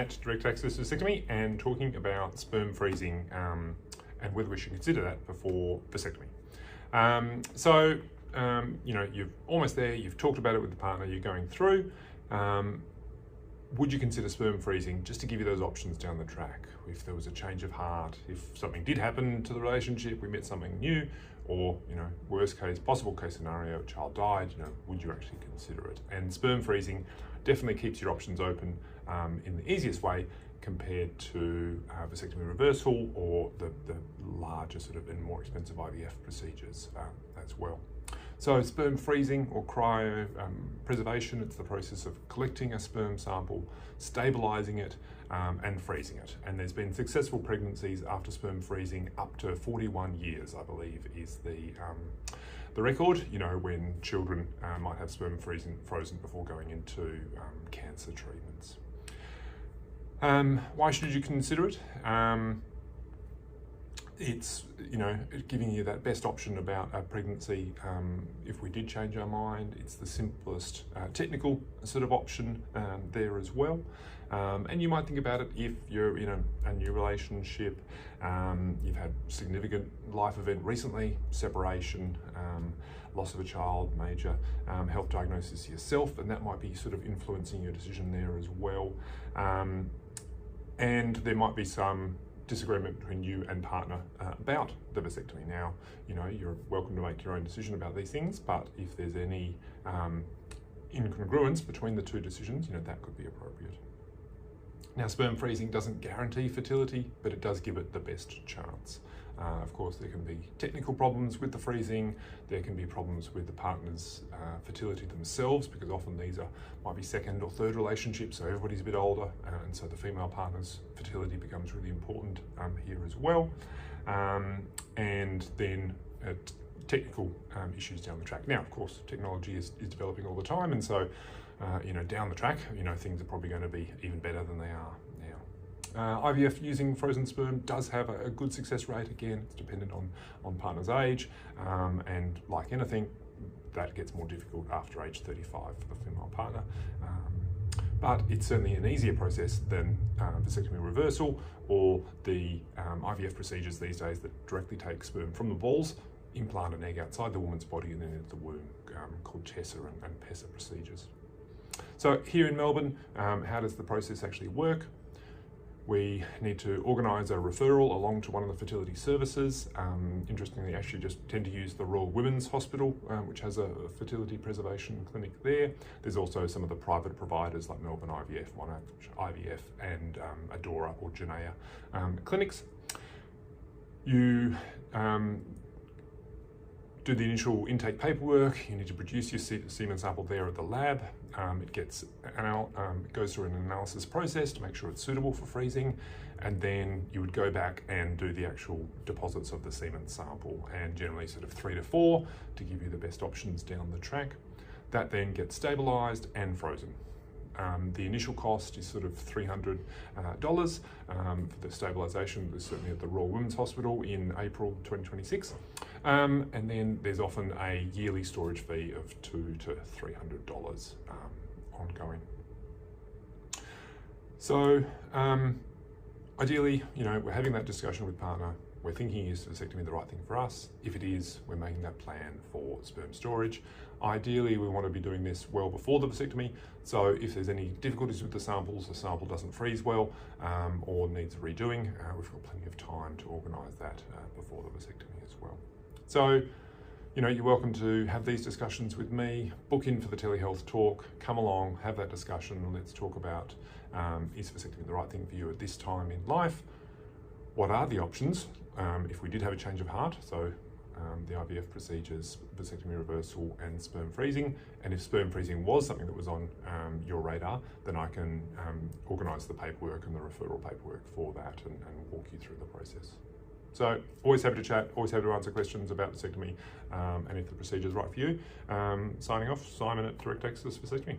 at direct access vasectomy and talking about sperm freezing and whether we should consider that before vasectomy. You know, you're almost there, you've talked about it with the partner, you're going through. Would you consider sperm freezing, just to give you those options down the track? If there was a change of heart, if something did happen to the relationship, we met something new, or, you know, worst case, possible case scenario, a child died, you know, would you actually consider it? And sperm freezing definitely keeps your options open in the easiest way compared to vasectomy reversal or the larger sort of and more expensive IVF procedures as well. So sperm freezing or cryo preservation, it's the process of collecting a sperm sample, stabilizing it and freezing it. And there's been successful pregnancies after sperm freezing up to 41 years, I believe, is the record, you know, when children might have sperm frozen before going into cancer treatments. Why should you consider it? It's, you know, giving you that best option about a pregnancy if we did change our mind. It's the simplest technical sort of option there as well. And you might think about it if you're in a new relationship, you've had significant life event recently, separation, loss of a child, major health diagnosis yourself, and that might be sort of influencing your decision there as well. And there might be some disagreement between you and partner about the vasectomy. Now, you know, you're welcome to make your own decision about these things, but if there's any incongruence between the two decisions, you know, that could be appropriate. Now, sperm freezing doesn't guarantee fertility, but it does give it the best chance. Of course, there can be technical problems with the freezing. There can be problems with the partner's fertility themselves, because often these might be second or third relationships, so everybody's a bit older, and so the female partner's fertility becomes really important here as well. And then technical issues down the track. Now, of course, technology is developing all the time, and so you know, down the track, you know, things are probably going to be even better than they are now. IVF using frozen sperm does have a good success rate. Again, it's dependent on partner's age, and like anything, that gets more difficult after age 35 for the female partner. But it's certainly an easier process than vasectomy reversal or the IVF procedures these days that directly take sperm from the balls, implant an egg outside the woman's body and then into the womb, called TESSA and PESA procedures. So here in Melbourne, how does the process actually work? We need to organise a referral along to one of the fertility services. Interestingly, I actually just tend to use the Royal Women's Hospital, which has a fertility preservation clinic there. There's also some of the private providers like Melbourne IVF, Monash IVF, and Adora or Genea clinics. You do the initial intake paperwork. You need to produce your semen sample there at the lab. It goes through an analysis process to make sure it's suitable for freezing, and then you would go back and do the actual deposits of the semen sample, and generally sort of 3 to 4 to give you the best options down the track. That then gets stabilised and frozen. The initial cost is sort of $300 for the stabilisation, certainly at the Royal Women's Hospital in April 2026. And then there's often a yearly storage fee of $200 to $300 ongoing. So ideally, you know, we're having that discussion with partner. We're thinking, is vasectomy the right thing for us? If it is, we're making that plan for sperm storage. Ideally, we want to be doing this well before the vasectomy. So if there's any difficulties with the samples, the sample doesn't freeze well, or needs redoing, we've got plenty of time to organise that before the vasectomy as well. So, you know, you're welcome to have these discussions with me, book in for the telehealth talk, come along, have that discussion, and let's talk about is vasectomy the right thing for you at this time in life? What are the options if we did have a change of heart? So the IVF procedures, vasectomy reversal and sperm freezing. And if sperm freezing was something that was on your radar, then I can organise the paperwork and the referral paperwork for that and walk you through the process. So always happy to chat, always happy to answer questions about vasectomy and if the procedure is right for you. Signing off, Simon at Direct Access Vasectomy.